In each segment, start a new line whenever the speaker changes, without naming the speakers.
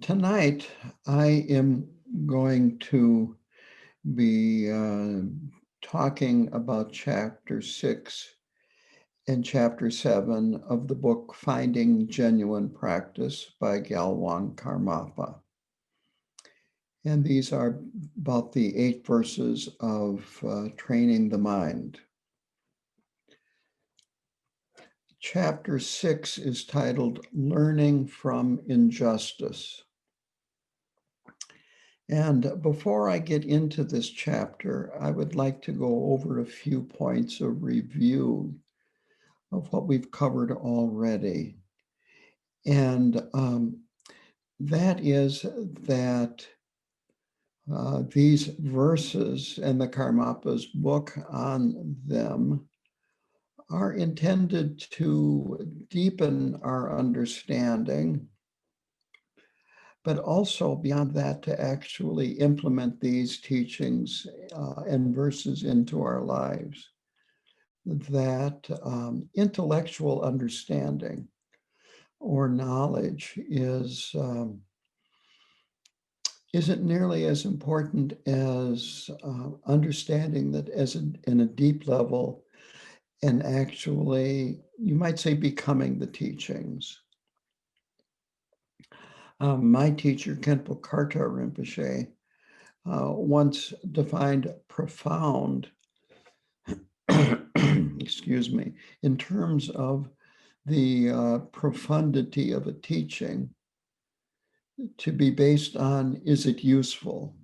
Tonight, I am going to be talking about Chapter 6 and Chapter 7 of the book Finding Genuine Practice by Gyalwang Karmapa. And these are about the 8 verses of training the mind. Chapter 6 is titled Learning from Injustice. And before I get into this chapter, I would like to go over a few points of review of what we've covered already. And that is that these verses and the Karmapa's book on them are intended to deepen our understanding, but also beyond that to actually implement these teachings and verses into our lives. That intellectual understanding or knowledge isn't nearly as important as understanding that in a deep level and actually, you might say, becoming the teachings. My teacher, Khenpo Karta Rinpoche, once defined profound, excuse me, in terms of the profundity of a teaching to be based on, is it useful?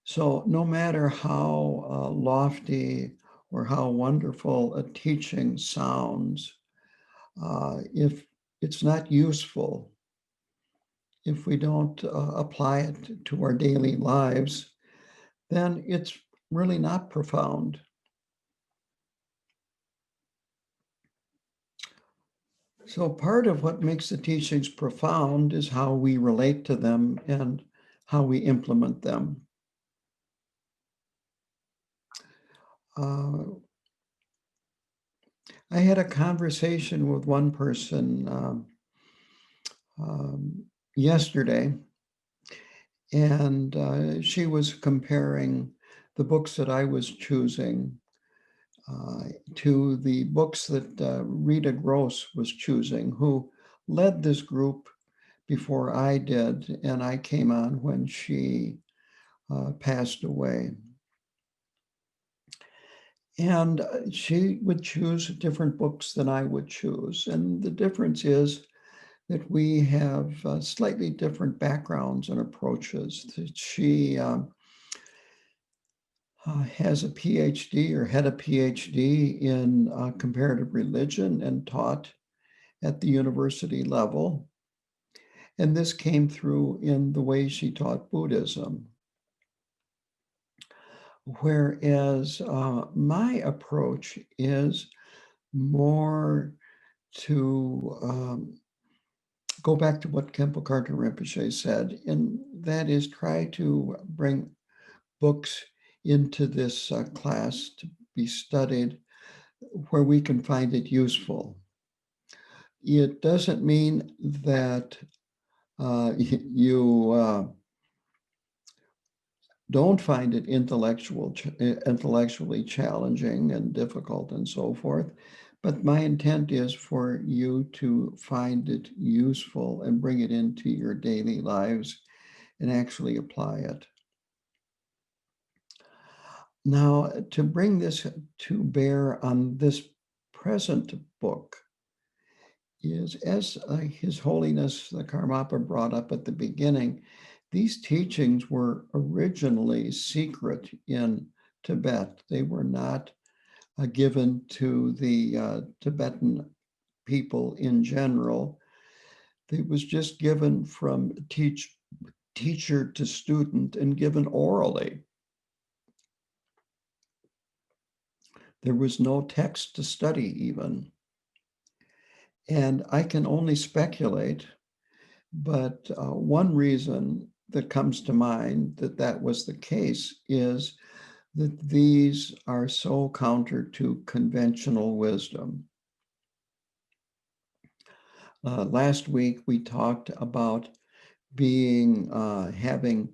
So no matter how lofty or how wonderful a teaching sounds, if it's not useful, if we don't apply it to our daily lives, then it's really not profound. So part of what makes the teachings profound is how we relate to them and how we implement them. I had a conversation with one person yesterday, and she was comparing the books that I was choosing to the books that Rita Gross was choosing, who led this group before I did, and I came on when she passed away. And she would choose different books than I would choose. And the difference is that we have slightly different backgrounds and approaches. That she has a PhD or had a PhD in comparative religion and taught at the university level. And this came through in the way she taught Buddhism. Whereas my approach is more to go back to what Khenpo Karta Rinpoche said, and that is try to bring books into this class to be studied where we can find it useful. It doesn't mean that you don't find it intellectually challenging and difficult and so forth. But my intent is for you to find it useful and bring it into your daily lives and actually apply it. Now, to bring this to bear on this present book is, as His Holiness the Karmapa brought up at the beginning, these teachings were originally secret in Tibet. They were not given to the Tibetan people in general. It was just given from teacher to student and given orally. There was no text to study even. And I can only speculate, but one reason that comes to mind that that was the case is that these are so counter to conventional wisdom. Last week, we talked about having,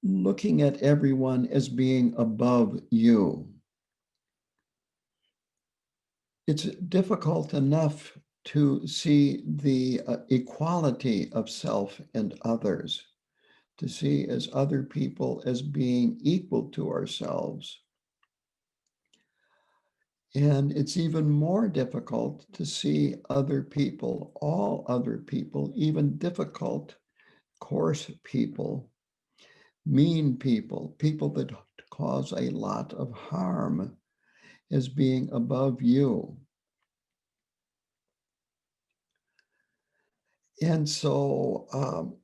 looking at everyone as being above you. It's difficult enough to see the equality of self and others, to see as other people as being equal to ourselves. And it's even more difficult to see other people, all other people, even difficult, coarse people, mean people, people that cause a lot of harm, as being above you. And so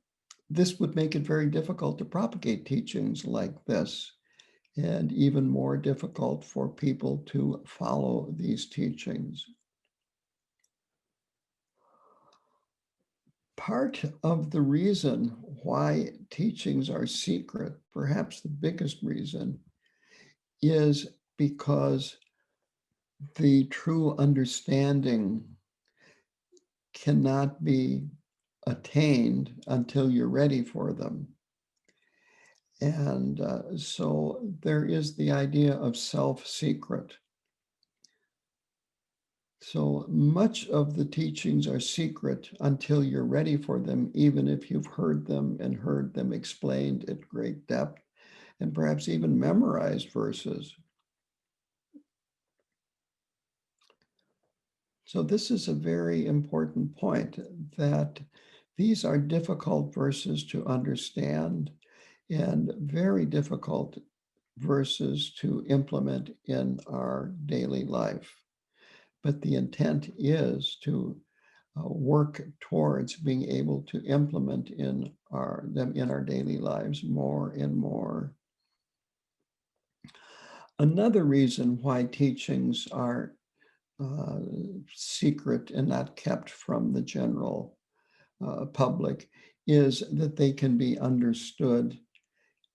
this would make it very difficult to propagate teachings like this, and even more difficult for people to follow these teachings. Part of the reason why teachings are secret, perhaps the biggest reason, is because the true understanding cannot be attained until you're ready for them. And so there is the idea of self-secret. So much of the teachings are secret until you're ready for them, even if you've heard them and heard them explained at great depth, and perhaps even memorized verses. So this is a very important point, that these are difficult verses to understand and very difficult verses to implement in our daily life. But the intent is to work towards being able to implement them in our daily lives more and more. Another reason why teachings are secret and not kept from the general public is that they can be understood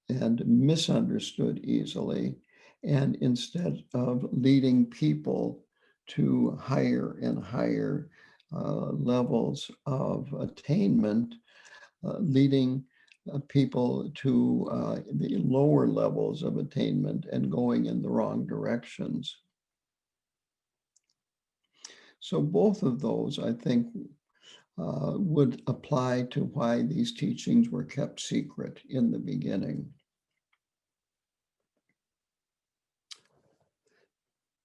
and misunderstood easily. And instead of leading people to higher and higher levels of attainment, leading people to the lower levels of attainment and going in the wrong directions. So both of those, I think, would apply to why these teachings were kept secret in the beginning.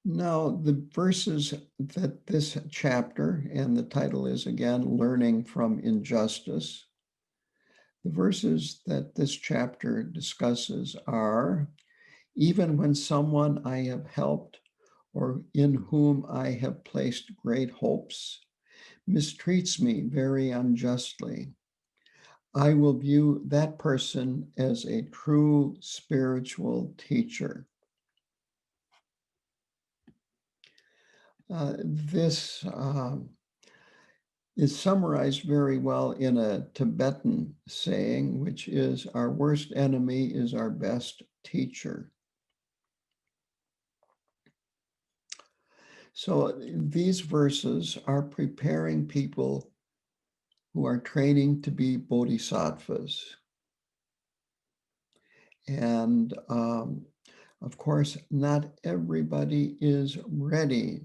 Now, the verses that this chapter, and the title is again, Learning from Injustice. The verses that this chapter discusses are, even when someone I have helped or in whom I have placed great hopes mistreats me very unjustly, I will view that person as a true spiritual teacher. This is summarized very well in a Tibetan saying, which is, our worst enemy is our best teacher. So these verses are preparing people who are training to be bodhisattvas. And of course, not everybody is ready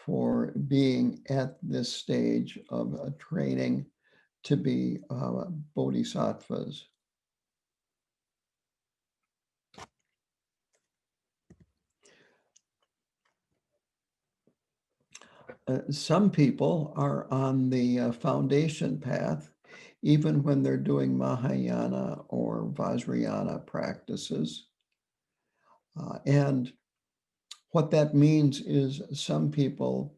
for being at this stage of training to be bodhisattvas. Some people are on the foundation path, even when they're doing Mahayana or Vajrayana practices. And what that means is some people,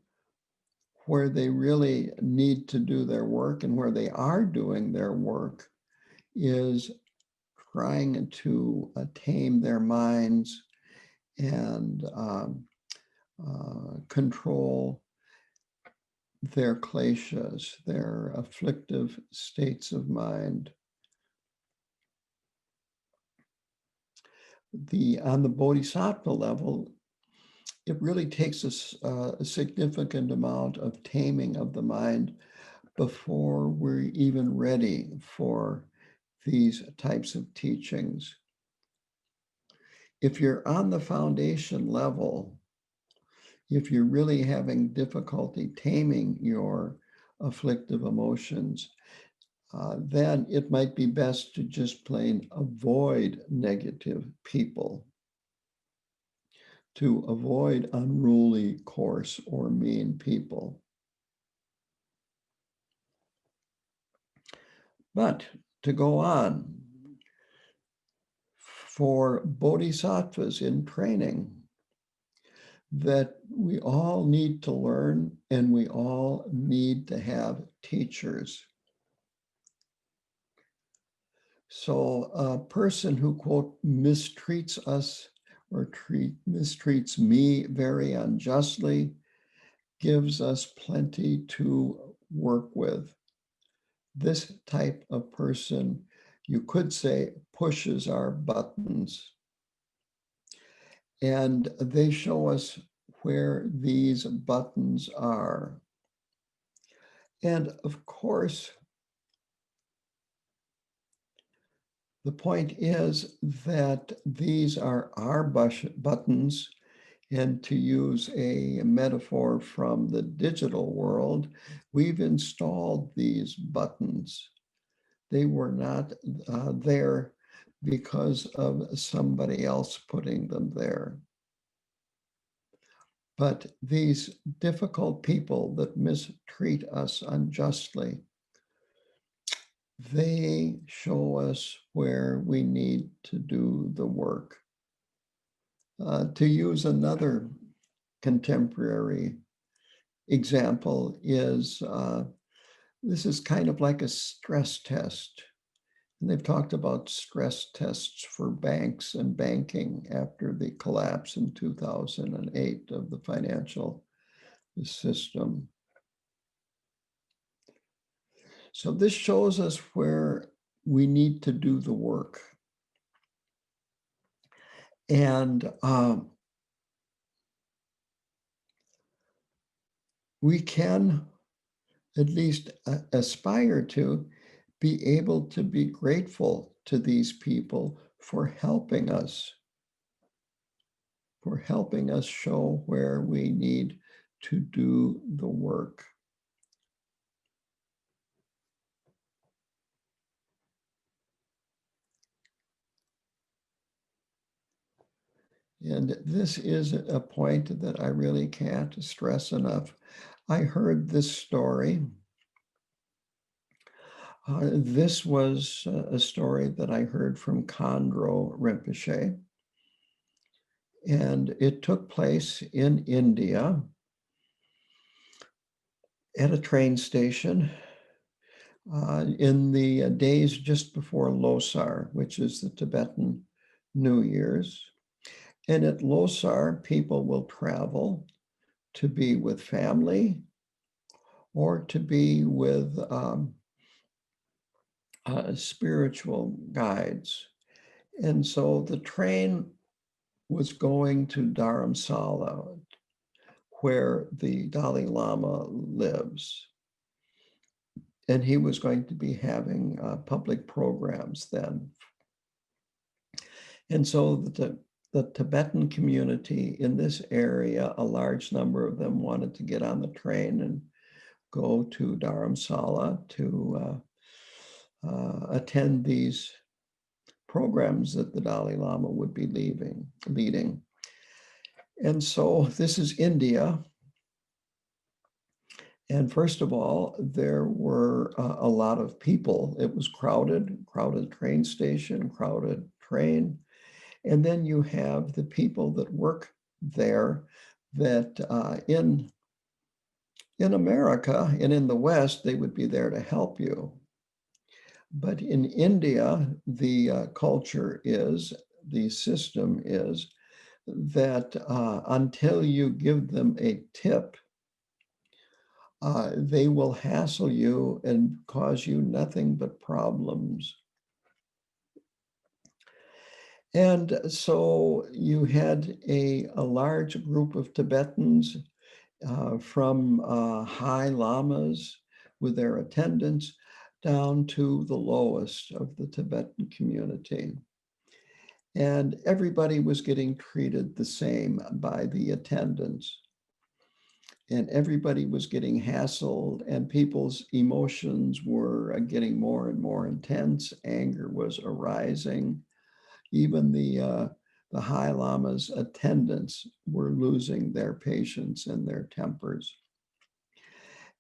where they really need to do their work and where they are doing their work, is trying to tame their minds and control their kleshas, their afflictive states of mind. On the bodhisattva level, it really takes a significant amount of taming of the mind before we're even ready for these types of teachings. If you're on the foundation level, if you're really having difficulty taming your afflictive emotions, then it might be best to just plain avoid negative people, to avoid unruly, coarse, or mean people. But to go on, for bodhisattvas in training, that we all need to learn and we all need to have teachers. So a person who, quote, mistreats us or mistreats me very unjustly gives us plenty to work with. This type of person, you could say, pushes our buttons. And they show us where these buttons are. And of course, the point is that these are our buttons. And to use a metaphor from the digital world, we've installed these buttons. They were not there because of somebody else putting them there. But these difficult people that mistreat us unjustly, they show us where we need to do the work. To use another contemporary example is, this is kind of like a stress test. And they've talked about stress tests for banks and banking after the collapse in 2008 of the financial system. So this shows us where we need to do the work. And we can at least aspire to be able to be grateful to these people for helping us show where we need to do the work. And this is a point that I really can't stress enough. I heard this story. This was a story that I heard from Khandro Rinpoche. And it took place in India at a train station in the days just before Losar, which is the Tibetan New Year's. And at Losar, people will travel to be with family or to be with spiritual guides. And so the train was going to Dharamsala, where the Dalai Lama lives. And he was going to be having public programs then. And so the Tibetan community in this area, a large number of them wanted to get on the train and go to Dharamsala to attend these programs that the Dalai Lama would be leading. And so this is India. And first of all, there were a lot of people. It was crowded train station, crowded train. And then you have the people that work there that in America and in the West, they would be there to help you. But in India, the culture is, the system is that until you give them a tip, they will hassle you and cause you nothing but problems. And so you had a large group of Tibetans from high lamas with their attendants down to the lowest of the Tibetan community. And everybody was getting treated the same by the attendants. And everybody was getting hassled, and people's emotions were getting more and more intense. Anger was arising. Even the High Lama's attendants were losing their patience and their tempers.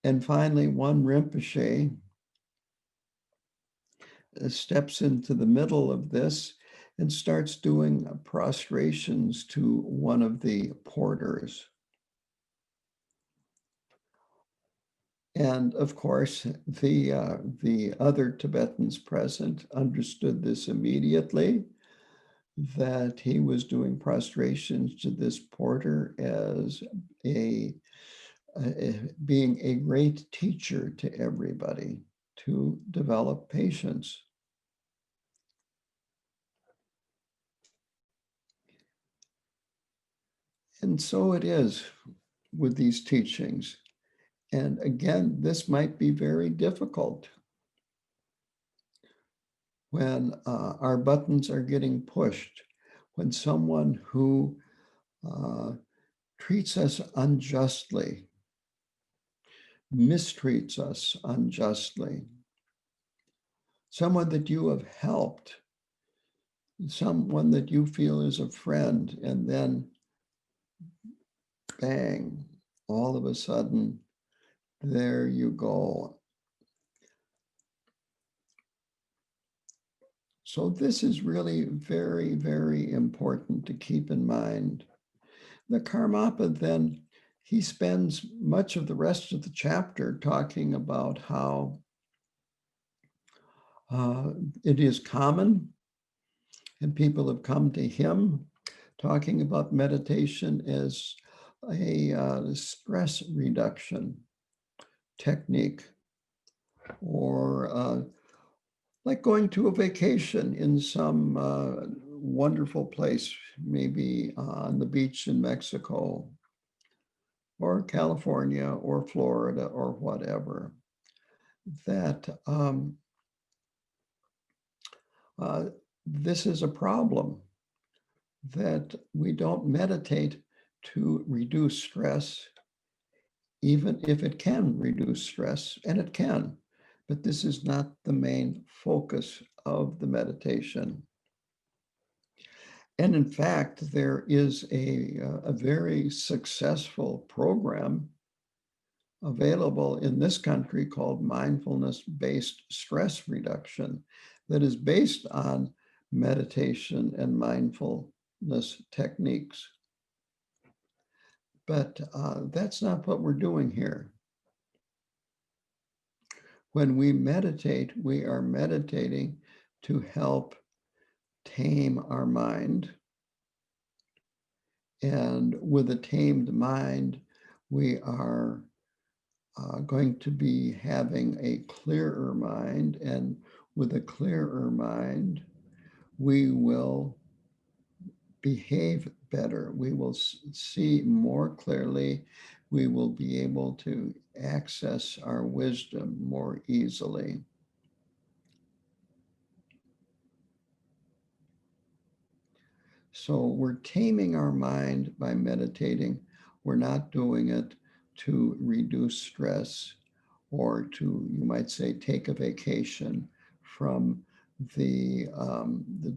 And finally, one Rinpoche steps into the middle of this and starts doing prostrations to one of the porters. And of course, the other Tibetans present understood this immediately, that he was doing prostrations to this porter as being a great teacher to everybody to develop patience. And so it is with these teachings. And again, this might be very difficult when our buttons are getting pushed, when someone who treats us unjustly, mistreats us unjustly, someone that you have helped, someone that you feel is a friend, and then bang, all of a sudden, there you go. So this is really very, very important to keep in mind. The Karmapa then, he spends much of the rest of the chapter talking about how it is common, and people have come to him talking about meditation as a stress reduction technique, or like going to a vacation in some wonderful place, maybe on the beach in Mexico, or California, or Florida, or whatever. That this is a problem, that we don't meditate to reduce stress, even if it can reduce stress, and it can, but this is not the main focus of the meditation. And in fact, there is a very successful program available in this country called mindfulness-based stress reduction that is based on meditation and mindfulness techniques. But that's not what we're doing here. When we meditate, we are meditating to help tame our mind. And with a tamed mind, we are going to be having a clearer mind. And with a clearer mind, we will behave better. We will see more clearly. We will be able to access our wisdom more easily. So we're taming our mind by meditating. We're not doing it to reduce stress or to, you might say, take a vacation from the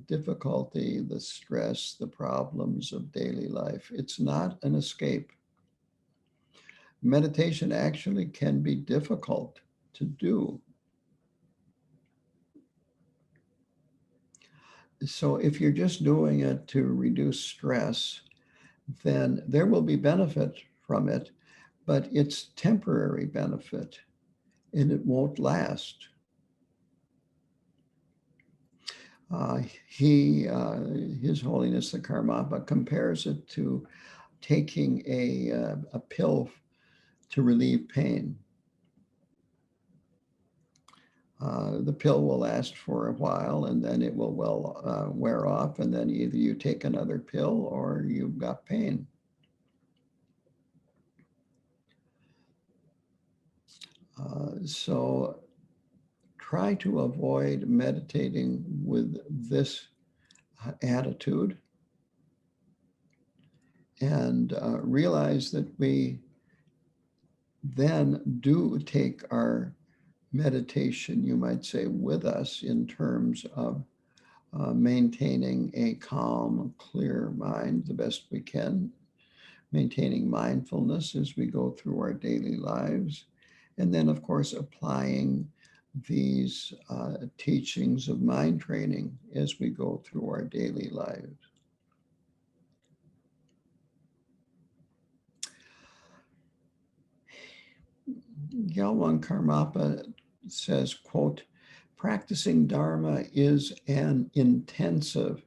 difficulty, the stress, the problems of daily life. It's not an escape. Meditation actually can be difficult to do. So if you're just doing it to reduce stress, then there will be benefit from it, but it's temporary benefit and it won't last. His Holiness the Karmapa compares it to taking a pill to relieve pain. The pill will last for a while and then it will wear off, and then either you take another pill or you've got pain. So try to avoid meditating with this attitude, and realize that we then do take our meditation, you might say, with us in terms of maintaining a calm, clear mind the best we can, maintaining mindfulness as we go through our daily lives, and then, of course, applying these teachings of mind training as we go through our daily lives. Gyalwang Karmapa says, quote, "Practicing Dharma is an intensive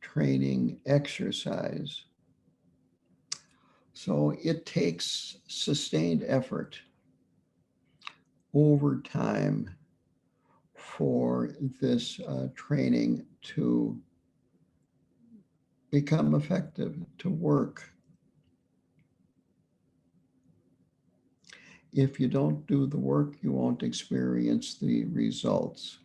training exercise." So it takes sustained effort over time for this training to become effective, to work. If you don't do the work, you won't experience the results.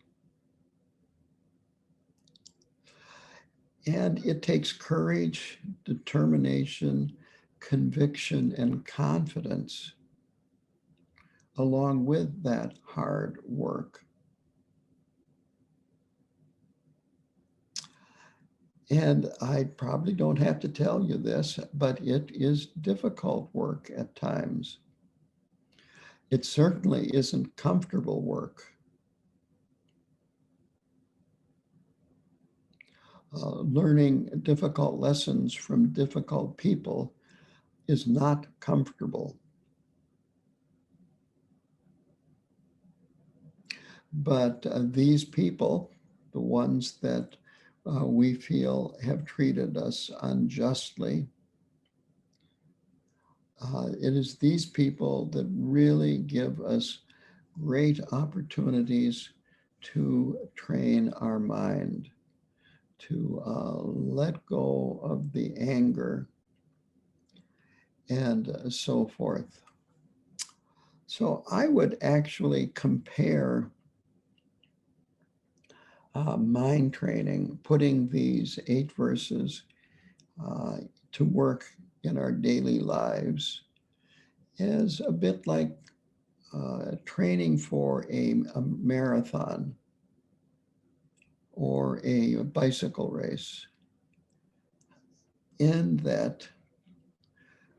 And it takes courage, determination, conviction, and confidence along with that hard work. And I probably don't have to tell you this, but it is difficult work at times. It certainly isn't comfortable work. Learning difficult lessons from difficult people is not comfortable. But these people, the ones that we feel have treated us unjustly, it is these people that really give us great opportunities to train our mind, to let go of the anger and so forth. So I would actually compare mind training, putting these 8 verses to work in our daily lives, as a bit like training for a marathon or a bicycle race, in that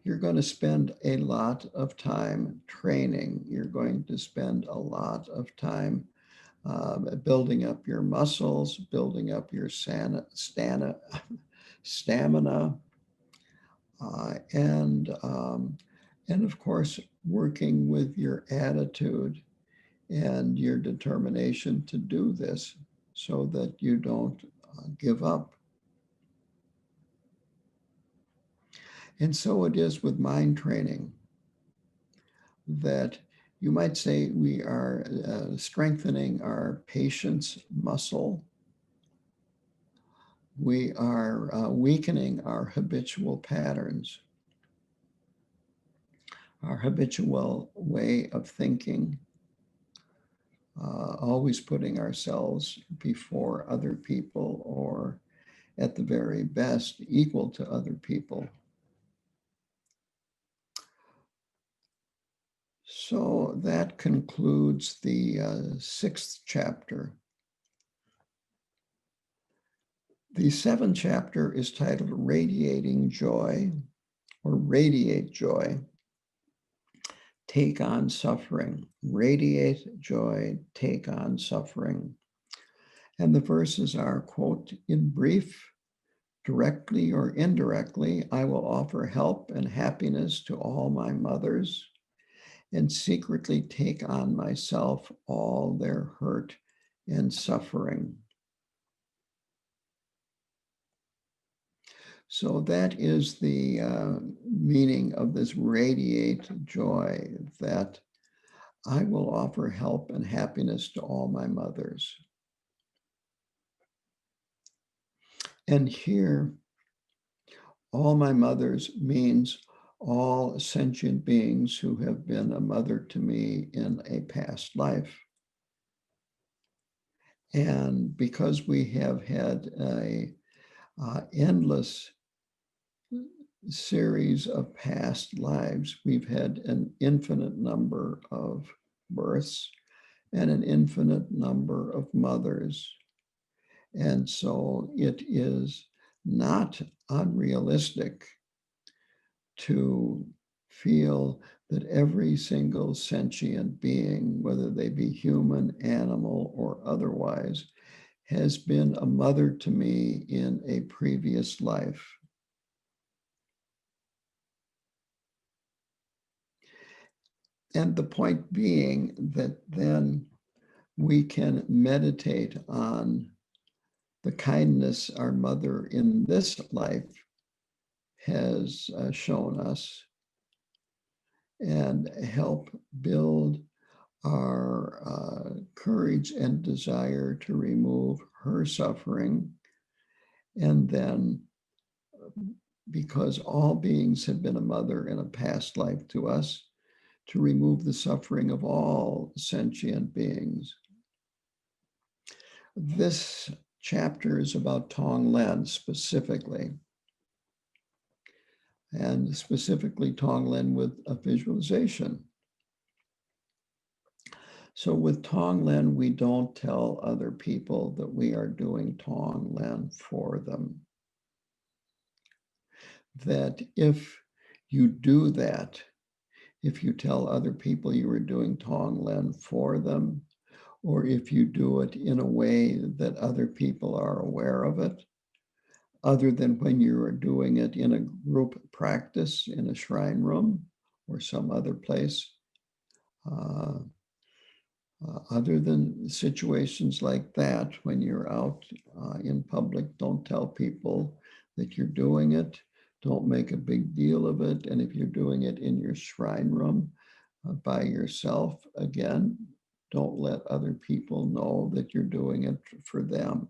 you're going to spend a lot of time training. You're going to spend a lot of time building up your muscles, building up your stamina, and of course, working with your attitude and your determination to do this so that you don't give up. And so it is with mind training, that you might say we are strengthening our patience muscle. We are weakening our habitual patterns, our habitual way of thinking, always putting ourselves before other people, or at the very best, equal to other people. So that concludes the 6th chapter. The 7th chapter is titled Radiating Joy, or Radiate Joy. Take on suffering. Radiate joy, take on suffering. And the verses are, quote, "In brief, directly or indirectly, I will offer help and happiness to all my mothers, and secretly take on myself all their hurt and suffering." So that is the meaning of this radiate joy, that I will offer help and happiness to all my mothers. And here, all my mothers means all sentient beings who have been a mother to me in a past life. And because we have had a endless series of past lives, we've had an infinite number of births and an infinite number of mothers. And so it is not unrealistic to feel that every single sentient being, whether they be human, animal, or otherwise, has been a mother to me in a previous life. And the point being that then we can meditate on the kindness our mother in this life has shown us and help build our courage and desire to remove her suffering. And then, because all beings have been a mother in a past life to us, to remove the suffering of all sentient beings. This chapter is about Tonglen specifically, and specifically Tonglen with a visualization. So with Tonglen, we don't tell other people that we are doing Tonglen for them. That if you do that, if you tell other people you are doing Tonglen for them, or if you do it in a way that other people are aware of it, other than when you are doing it in a group practice in a shrine room or some other place, other than situations like that, when you're out in public, don't tell people that you're doing it. Don't make a big deal of it. And if you're doing it in your shrine room by yourself, again, don't let other people know that you're doing it for them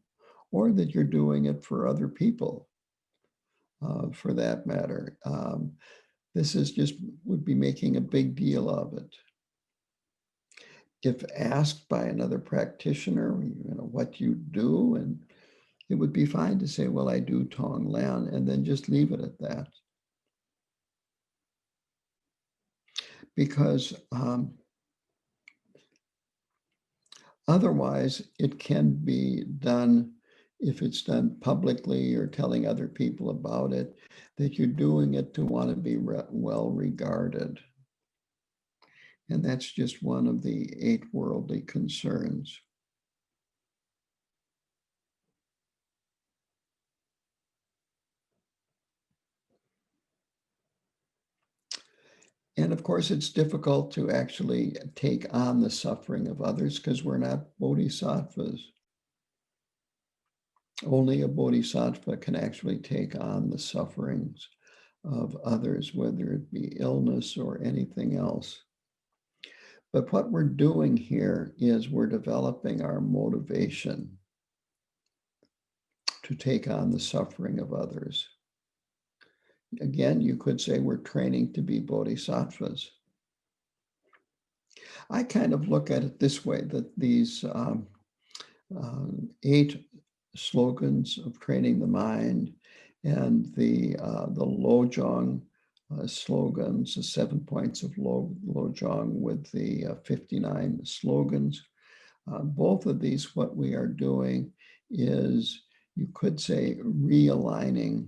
or that you're doing it for other people, for that matter. This is just would be making a big deal of it. If asked by another practitioner, what you do, and it would be fine to say, well, I do Tonglen, and then just leave it at that. Because otherwise, it can be done, if it's done publicly or telling other people about it, that you're doing it to want to be well regarded. And that's just one of the 8 worldly concerns. And of course, it's difficult to actually take on the suffering of others because we're not bodhisattvas. Only a bodhisattva can actually take on the sufferings of others, whether it be illness or anything else. But what we're doing here is we're developing our motivation to take on the suffering of others. Again, you could say we're training to be bodhisattvas. I kind of look at it this way, that these 8 slogans of training the mind and the Lojong slogans, the 7 points of Lojong with the 59 slogans. Both of these, what we are doing is, you could say, realigning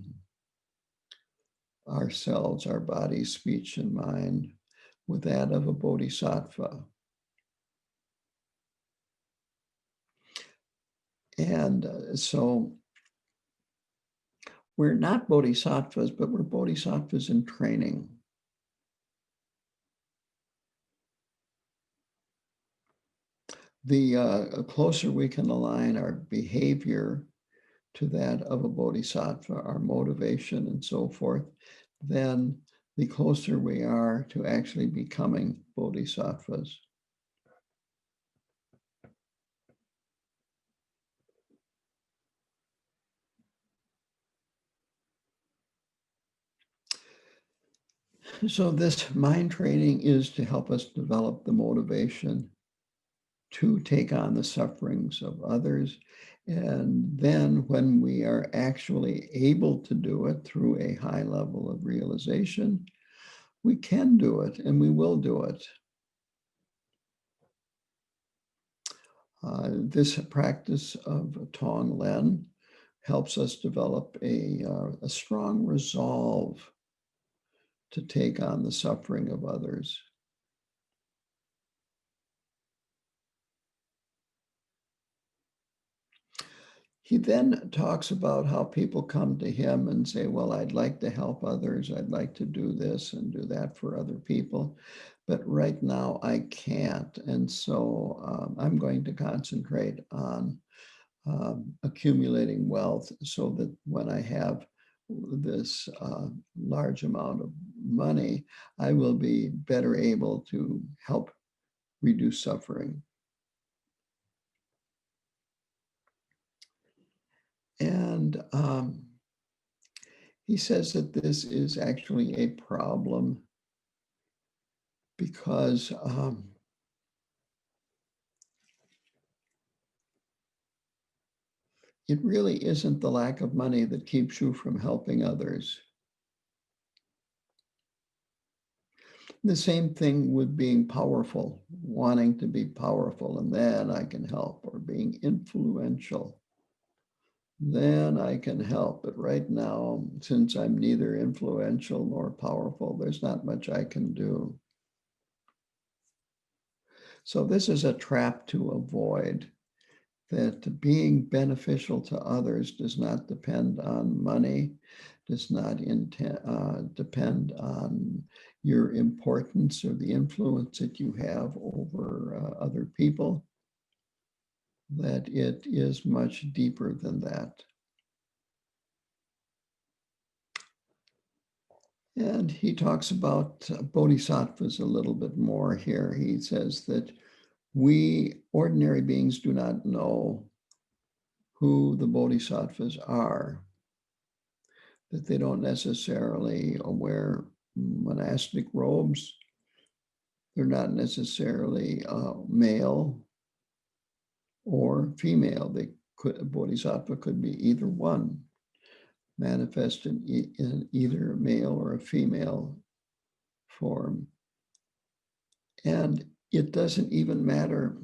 ourselves, our body, speech, and mind with that of a bodhisattva. And so we're not bodhisattvas, but we're bodhisattvas in training. The closer we can align our behavior to that of a bodhisattva, our motivation and so forth, then the closer we are to actually becoming bodhisattvas. So this mind training is to help us develop the motivation to take on the sufferings of others. And then when we are actually able to do it through a high level of realization, we can do it and we will do it. This practice of Tonglen helps us develop a strong resolve to take on the suffering of others. He then talks about how people come to him and say, well, I'd like to help others. I'd like to do this and do that for other people. But right now I can't. And so I'm going to concentrate on accumulating wealth so that when I have this large amount of money, I will be better able to help reduce suffering. And he says that this is actually a problem because it really isn't the lack of money that keeps you from helping others. The same thing with being powerful, wanting to be powerful, and then I can help, or being influential. Then I can help. But right now, since I'm neither influential nor powerful, there's not much I can do. So this is a trap to avoid, that being beneficial to others does not depend on money, does not depend on your importance or the influence that you have over other people, that it is much deeper than that. And he talks about bodhisattvas a little bit more here. He says that we ordinary beings do not know who the bodhisattvas are, that they don't necessarily wear monastic robes. They're not necessarily male or female. A bodhisattva could be either one, manifest in either male or a female form. And it doesn't even matter.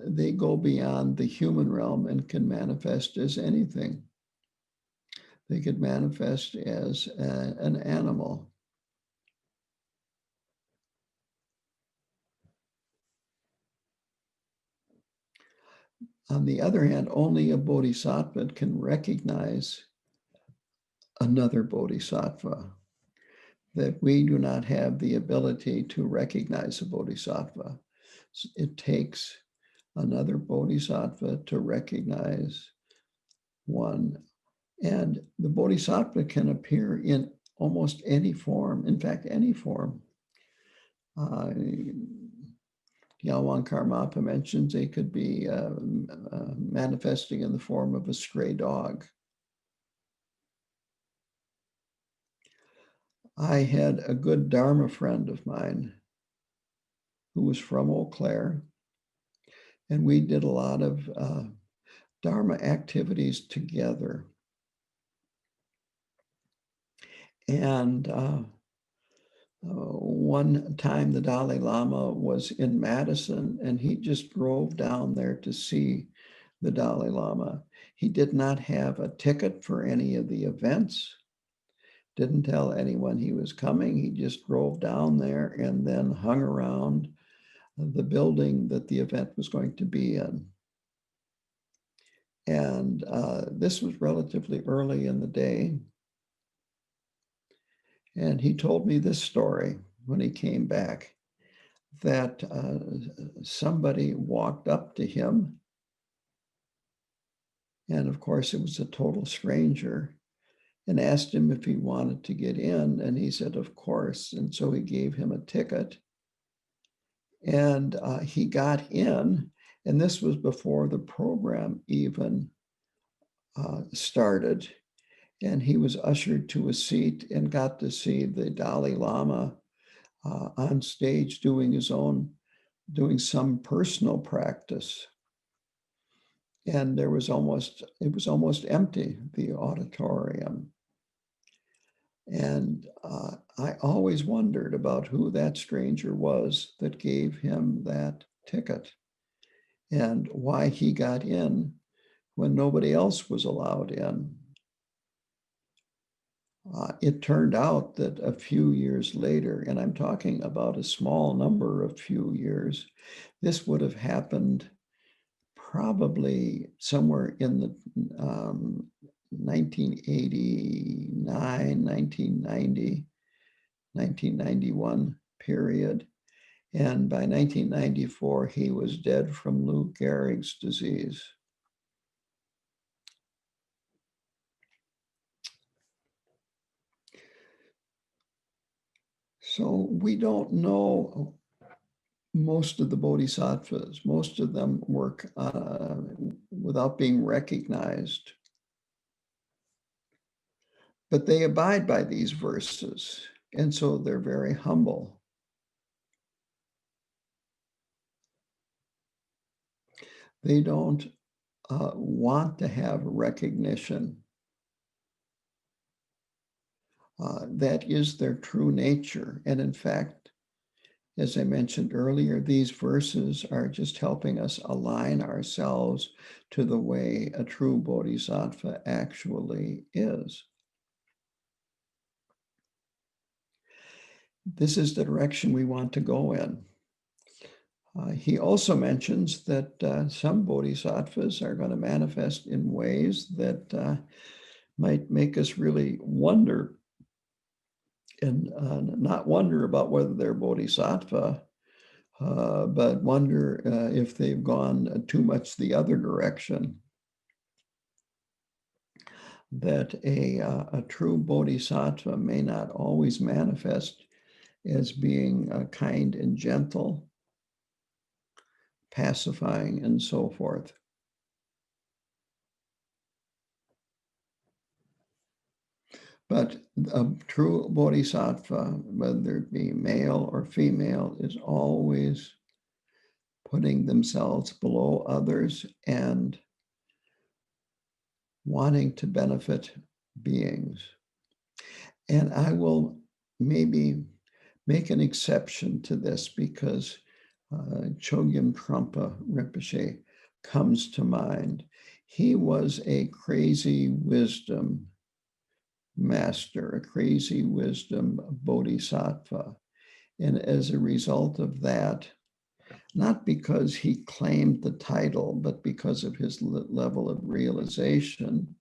They go beyond the human realm and can manifest as anything. They could manifest as an animal. On the other hand, only a bodhisattva can recognize another bodhisattva, that we do not have the ability to recognize a bodhisattva. It takes another bodhisattva to recognize one. And the bodhisattva can appear in almost any form, in fact, any form. Gyalwang Karmapa mentions they could be manifesting in the form of a stray dog. I had a good Dharma friend of mine who was from Eau Claire, and we did a lot of Dharma activities together. And one time the Dalai Lama was in Madison, and he just drove down there to see the Dalai Lama. He did not have a ticket for any of the events, didn't tell anyone he was coming. He just drove down there and then hung around the building that the event was going to be in. And this was relatively early in the day. And he told me this story when he came back, that somebody walked up to him. And of course, it was a total stranger, and asked him if he wanted to get in. And he said, of course. And so he gave him a ticket. And he got in. And this was before the program even started. And he was ushered to a seat and got to see the Dalai Lama on stage doing some personal practice. And it was almost empty, the auditorium. And I always wondered about who that stranger was that gave him that ticket and why he got in when nobody else was allowed in. It turned out that a few years later, and I'm talking about a small number of few years, this would have happened probably somewhere in the 1989, 1990, 1991 period. And by 1994, he was dead from Lou Gehrig's disease. So we don't know most of the bodhisattvas. Most of them work without being recognized. But they abide by these verses, and so they're very humble. They don't want to have recognition. That is their true nature. And in fact, as I mentioned earlier, these verses are just helping us align ourselves to the way a true bodhisattva actually is. This is the direction we want to go in. He also mentions that some bodhisattvas are going to manifest in ways that might make us really wonder, and not wonder about whether they're bodhisattva, but wonder if they've gone too much the other direction. That a true bodhisattva may not always manifest as being kind and gentle, pacifying, and so forth. But a true bodhisattva, whether it be male or female, is always putting themselves below others and wanting to benefit beings. And I will maybe make an exception to this because Chogyam Trungpa Rinpoche comes to mind. He was a crazy wisdom master, a crazy wisdom bodhisattva. And as a result of that, not because he claimed the title, but because of his level of realization,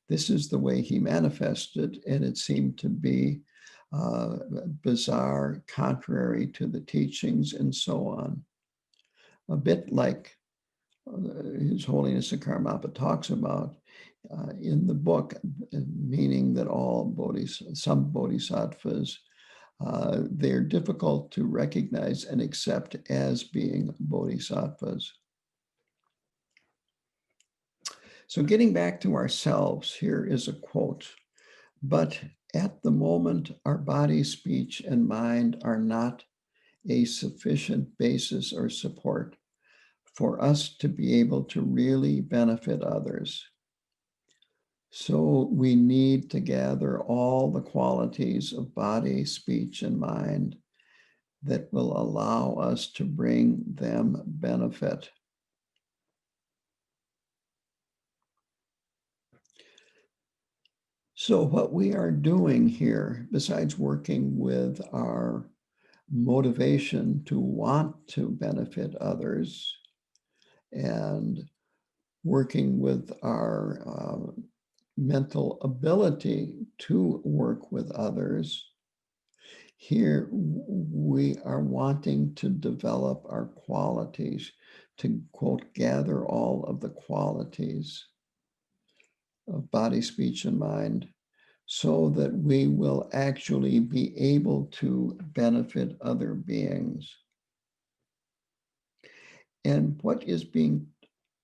this is the way he manifested, and it seemed to be bizarre, contrary to the teachings, and so on. A bit like His Holiness the Karmapa talks about in the book, meaning that some bodhisattvas, they're difficult to recognize and accept as being bodhisattvas. So getting back to ourselves, here is a quote. But at the moment, our body, speech, and mind are not a sufficient basis or support for us to be able to really benefit others. So we need to gather all the qualities of body, speech, and mind that will allow us to bring them benefit. So what we are doing here, besides working with our motivation to want to benefit others and working with our mental ability to work with others, here we are wanting to develop our qualities, to, quote, gather all of the qualities of body, speech, and mind, so that we will actually be able to benefit other beings. And what is being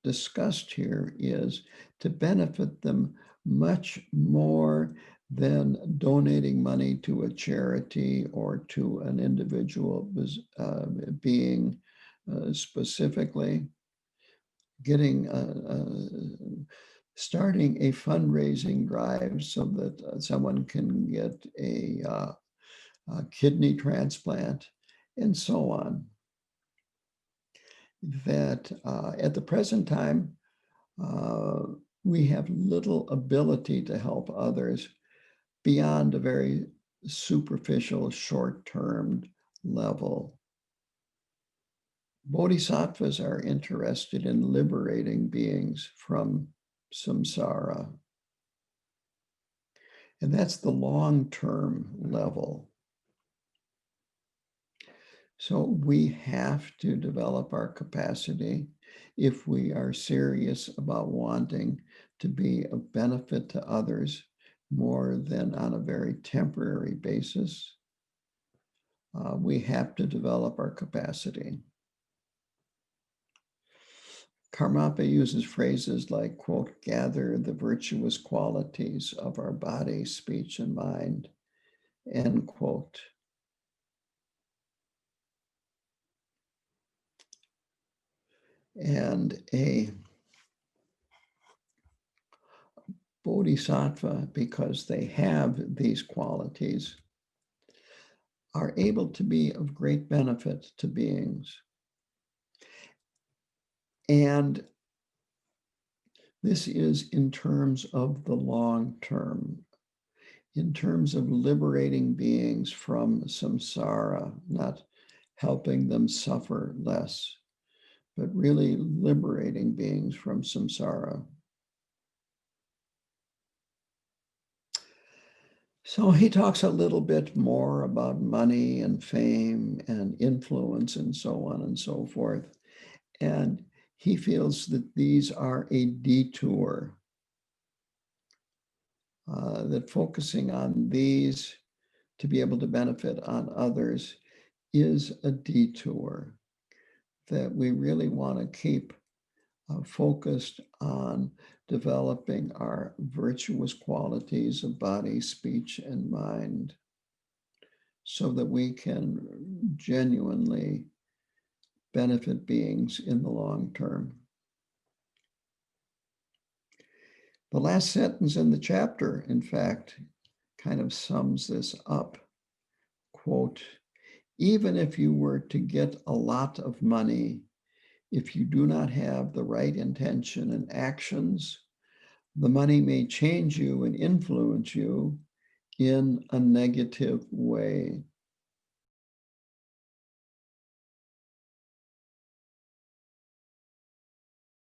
discussed here is to benefit them much more than donating money to a charity or to an individual being specifically. Starting a fundraising drive so that someone can get a kidney transplant, and so on. That at the present time, we have little ability to help others beyond a very superficial, short-term level. Bodhisattvas are interested in liberating beings from samsara. And that's the long-term level. So we have to develop our capacity if we are serious about wanting to be of benefit to others more than on a very temporary basis. We have to develop our capacity. Karmapa uses phrases like, quote, gather the virtuous qualities of our body, speech, and mind, end quote. And a bodhisattva, because they have these qualities, are able to be of great benefit to beings. And this is in terms of the long term, in terms of liberating beings from samsara, not helping them suffer less, but really liberating beings from samsara. So he talks a little bit more about money and fame and influence and so on and so forth. And he feels that these are a detour, that focusing on these to be able to benefit on others is a detour, that we really want to keep focused on developing our virtuous qualities of body, speech, and mind so that we can genuinely benefit beings in the long term. The last sentence in the chapter, in fact, kind of sums this up. Quote, even if you were to get a lot of money, if you do not have the right intention and actions, the money may change you and influence you in a negative way.